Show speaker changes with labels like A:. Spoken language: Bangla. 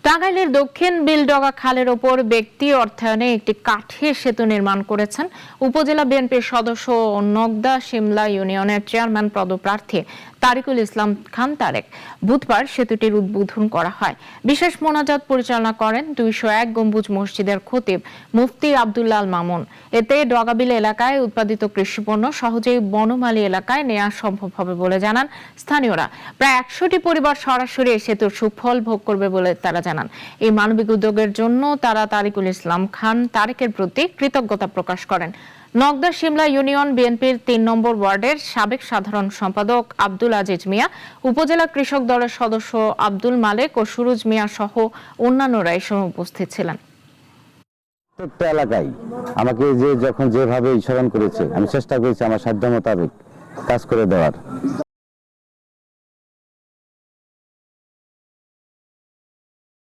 A: টাঙ্গাইলের দক্ষিণ বিলডগা খালের ওপর ব্যক্তি অর্থায়নে একটি কাঠের সেতু নির্মাণ করেছেন উপজেলা বিএনপির সদস্য ও নগদা শিমলা ইউনিয়নের চেয়ারম্যান পদপ্রার্থী তারিকুল ইসলাম খান তারেক। বুধবার সেতুটির উদ্বোধন করা হয়। বিশেষ মোনাজাত পরিচালনা করেন 201 গম্বুজ মসজিদের খতিব মুফতি আব্দুল্লাহ আল মামুন। এতে ডগাবিল এলাকায় উৎপাদিত কৃষিপণ্য সহজেই বনমালী এলাকায় নেওয়া সম্ভব হবে বলে জানান স্থানীয়রা। প্রায় 100টি পরিবার সরাসরি এই সেতুর সুফল ভোগ করবে বলে তারা জানান। এই মানবিক উদ্যোগের জন্য তারা তারিকুল ইসলাম খান তারেকের প্রতি কৃতজ্ঞতা প্রকাশ করেন। নগদা শিমলা ইউনিয়ন বিএনপির 3 নম্বর ওয়ার্ডের সাবেক সাধারণ সম্পাদক আব্দুল আজিজ মিয়া, উপজেলা কৃষক দলের সদস্য আব্দুল মালেক ও সুরুজ মিয়া সহ অন্যান্যরা এই সময় উপস্থিত ছিলেন।
B: প্রত্যেকটা এলাকায় আমাকে যখন যেভাবে স্মরণ করেছে, আমি চেষ্টা করেছি আমার সাধ্য মোতাবেক কাজ করে দেওয়ার।